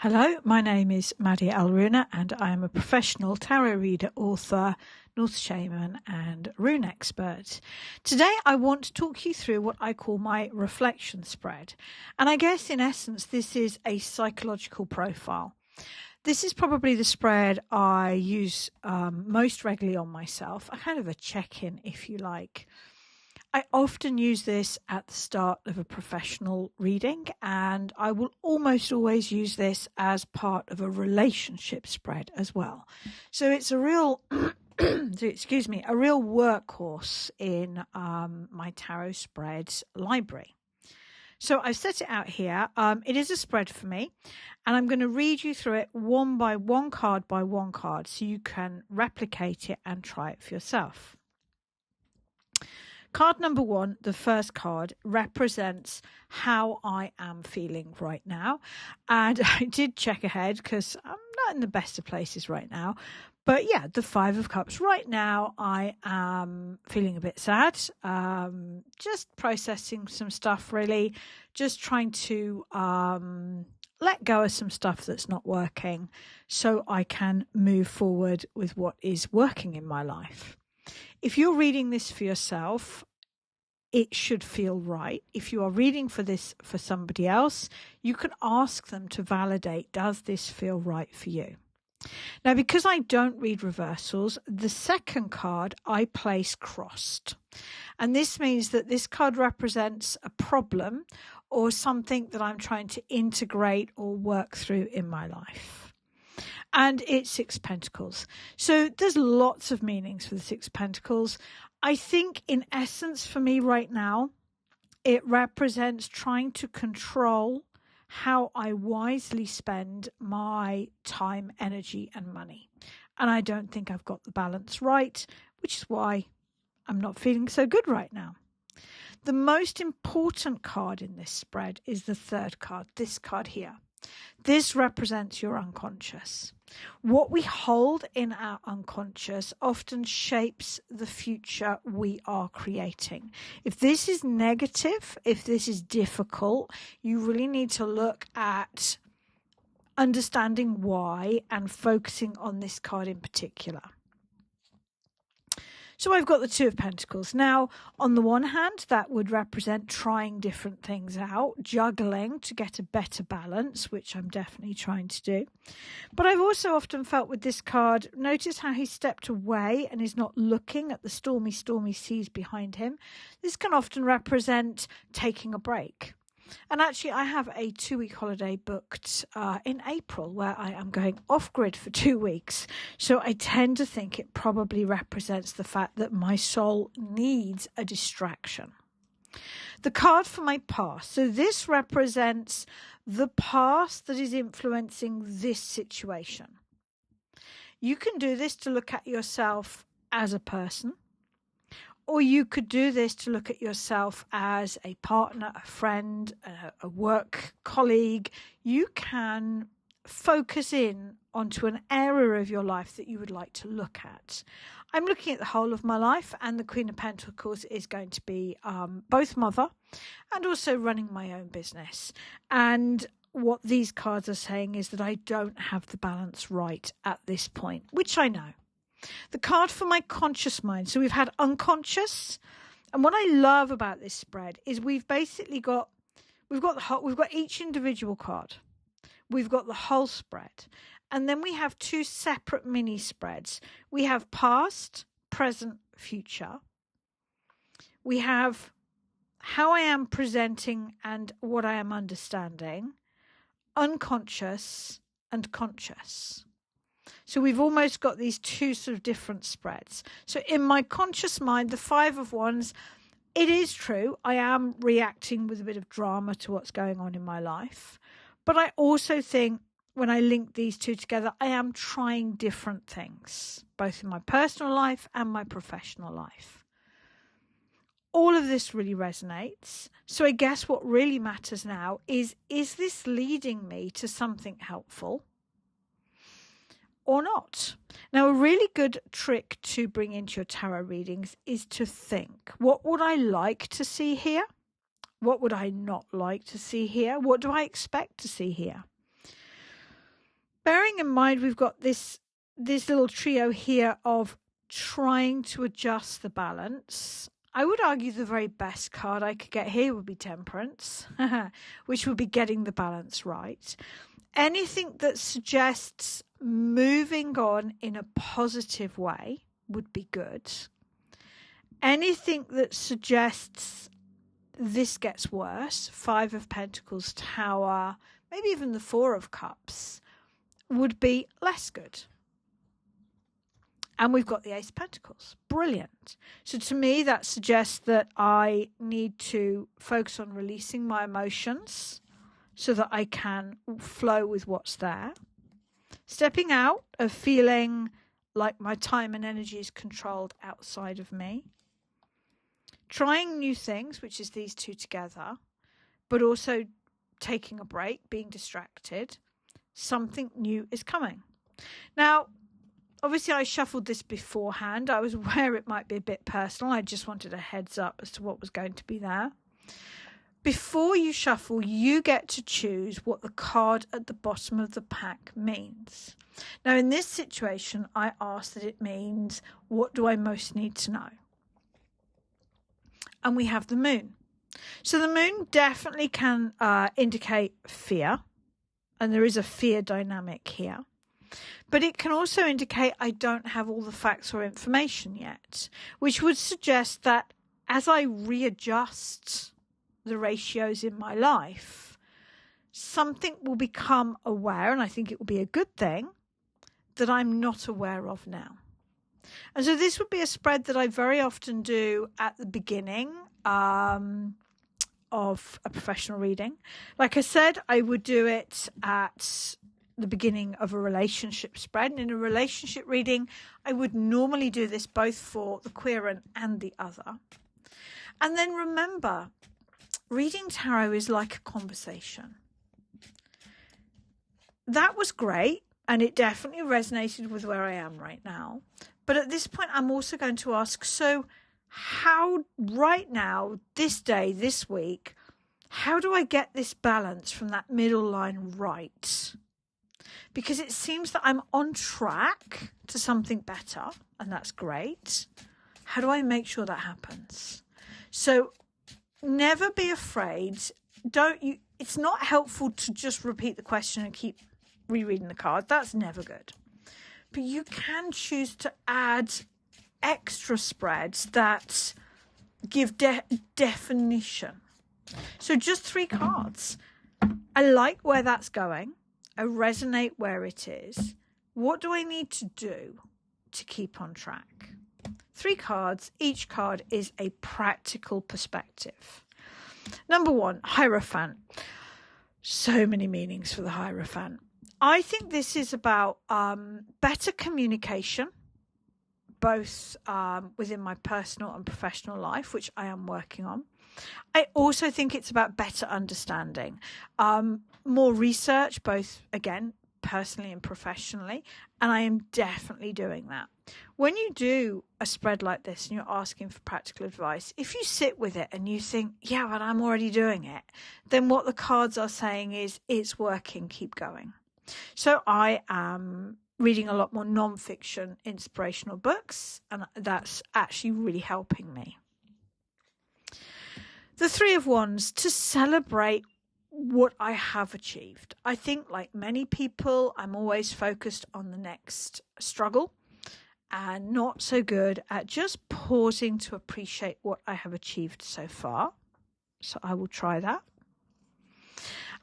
Hello, my name is Maddie Alruna and I am a professional tarot reader, author, North Shaman and rune expert. Today I want to talk you through what I call my reflection spread. And I guess in essence this is a psychological profile. This is probably the spread I use most regularly on myself, a kind of a check-in if you like. I often use this at the start of a professional reading, and I will almost always use this as part of a relationship spread as well. So it's a real, a real workhorse in my tarot spreads library. So I've set it out here. It is a spread for me, and I'm going to read you through it one by one card so you can replicate it and try it for yourself. Card number one, the first card, represents how I am feeling right now. And I did check ahead because I'm not in the best of places right now. But yeah, the Five of Cups. Right now, I am feeling a bit sad. Just processing some stuff, really. Just trying to let go of some stuff that's not working so I can move forward with what is working in my life. If you're reading this for yourself, it should feel right. If you are reading for this for somebody else, you can ask them to validate, does this feel right for you? Now, because I don't read reversals, the second card I place crossed. And this means that this card represents a problem or something that I'm trying to integrate or work through in my life. And it's Six Pentacles. So there's lots of meanings for the Six Pentacles. I think in essence for me right now, it represents trying to control how I wisely spend my time, energy and money. And I don't think I've got the balance right, which is why I'm not feeling so good right now. The most important card in this spread is the third card, this card here. This represents your unconscious. What we hold in our unconscious often shapes the future we are creating. If this is negative, if this is difficult, you really need to look at understanding why and focusing on this card in particular. So I've got the Two of Pentacles. Now, on the one hand, that would represent trying different things out, juggling to get a better balance, which I'm definitely trying to do. But I've also often felt with this card, notice how he stepped away and is not looking at the stormy, stormy seas behind him. This can often represent taking a break. And actually, I have a 2-week holiday booked in April where I am going off-grid for 2 weeks. So I tend to think it probably represents the fact that my soul needs a distraction. The card for my past. So this represents the past that is influencing this situation. You can do this to look at yourself as a person. Or you could do this to look at yourself as a partner, a friend, a work colleague. You can focus in onto an area of your life that you would like to look at. I'm looking at the whole of my life, and the Queen of Pentacles is going to be both mother and also running my own business. And what these cards are saying is that I don't have the balance right at this point, which I know. The card for my conscious mind. So we've had unconscious, and what I love about this spread is we've basically got we've got each individual card. We've got the whole spread, and then we have two separate mini spreads. We have past, present, future. We have how I am presenting and what I am understanding, unconscious and conscious. So we've almost got these two sort of different spreads. So in my conscious mind, the Five of Wands, it is true. I am reacting with a bit of drama to what's going on in my life. But I also think when I link these two together, I am trying different things, both in my personal life and my professional life. All of this really resonates. So I guess what really matters now is this leading me to something helpful? Or not. Now, a really good trick to bring into your tarot readings is to think, what would I like to see here? What would I not like to see here? What do I expect to see here? bearing in mind we've got this little trio here of trying to adjust the balance, I would argue the very best card I could get here would be Temperance, which would be getting the balance right. Anything that suggests moving on in a positive way would be good. Anything that suggests this gets worse, Five of Pentacles, Tower, maybe even the Four of Cups, would be less good. And we've got the Ace of Pentacles. Brilliant. So to me, that suggests that I need to focus on releasing my emotions so that I can flow with what's there. Stepping out of feeling like my time and energy is controlled outside of me. Trying new things, which is these two together, but also taking a break, being distracted. Something new is coming. Now, obviously, I shuffled this beforehand. I was aware it might be a bit personal. I just wanted a heads up as to what was going to be there. Before you shuffle, you get to choose what the card at the bottom of the pack means. Now, in this situation, I asked that it means, what do I most need to know? And we have the moon. So the moon definitely can indicate fear. And there is a fear dynamic here. But it can also indicate I don't have all the facts or information yet, which would suggest that as I readjust the ratios in my life, something will become aware, and I think it will be a good thing, that I'm not aware of now. And so this would be a spread that I very often do at the beginning of a professional reading. Like I said, I would do it at the beginning of a relationship spread. And in a relationship reading, I would normally do this both for the querent and the other. And then remember, reading tarot is like a conversation. That was great, and it definitely resonated with where I am right now. But at this point, I'm also going to ask, so how right now, this day, this week, how do I get this balance from that middle line right? Because it seems that I'm on track to something better, and that's great. How do I make sure that happens? So never be afraid. It's not helpful to just repeat the question and keep rereading the card. That's never good. But you can choose to add extra spreads that give definition. So just 3 cards. I like where that's going. I resonate where it is. What do I need to do to keep on track? 3 cards. Each card is a practical perspective. Number 1, Hierophant. So many meanings for the Hierophant. I think this is about better communication, both within my personal and professional life, which I am working on. I also think it's about better understanding, more research, both, again, personally and professionally, and I am definitely doing that. When you do a spread like this and you're asking for practical advice, if you sit with it and you think, yeah, but I'm already doing it, then what the cards are saying is it's working, keep going. So I am reading a lot more non-fiction inspirational books, and that's actually really helping me. The 3 of Wands, to celebrate what I have achieved. I think, like many people, I'm always focused on the next struggle and not so good at just pausing to appreciate what I have achieved so far. So I will try that.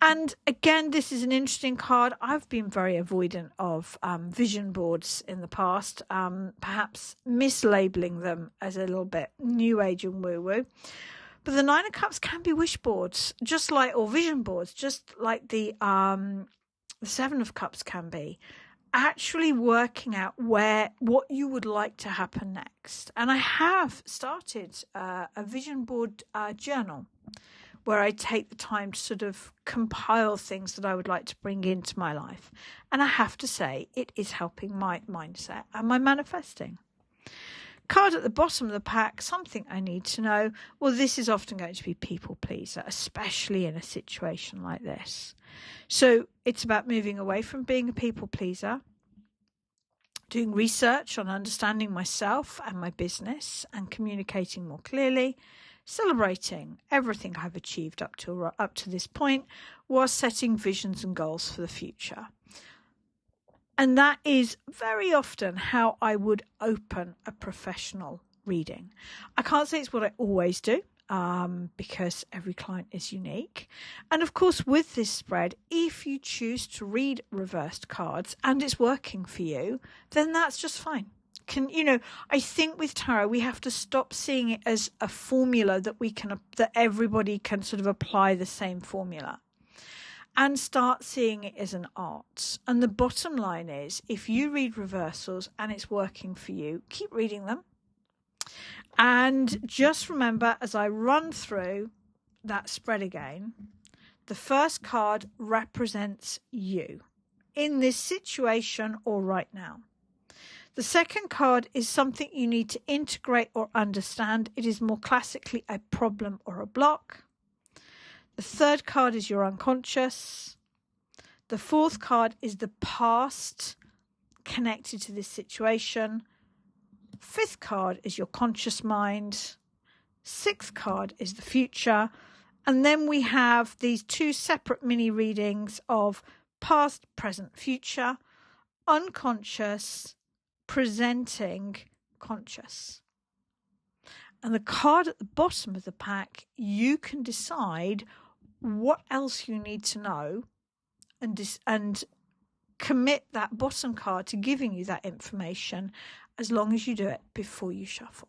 And again, this is an interesting card. I've been very avoidant of vision boards in the past, perhaps mislabeling them as a little bit new age and woo-woo. But the 9 of Cups can be wish boards, or vision boards, just like the 7 of Cups can be. Actually working out what you would like to happen next. And I have started a vision board journal, where I take the time to sort of compile things that I would like to bring into my life. And I have to say, it is helping my mindset and my manifesting. Card at the bottom of the pack, something I need to know. Well, this is often going to be people pleaser, especially in a situation like this. So it's about moving away from being a people pleaser, doing research on understanding myself and my business and communicating more clearly, celebrating everything I've achieved up to this point, while setting visions and goals for the future. And that is very often how I would open a professional reading. I can't say it's what I always do, because every client is unique. And of course, with this spread, if you choose to read reversed cards and it's working for you, then that's just fine. I think with tarot, we have to stop seeing it as a formula that everybody can sort of apply the same formula, and start seeing it as an art. And the bottom line is, if you read reversals and it's working for you, keep reading them. And just remember, as I run through that spread again, the first card represents you in this situation or right now. The second card is something you need to integrate or understand. It is more classically a problem or a block. The third card is your unconscious. The fourth card is the past connected to this situation. Fifth card is your conscious mind. Sixth card is the future. And then we have these two separate mini readings of past, present, future, unconscious, presenting, conscious. And the card at the bottom of the pack, you can decide what else you need to know and commit that bottom card to giving you that information, as long as you do it before you shuffle.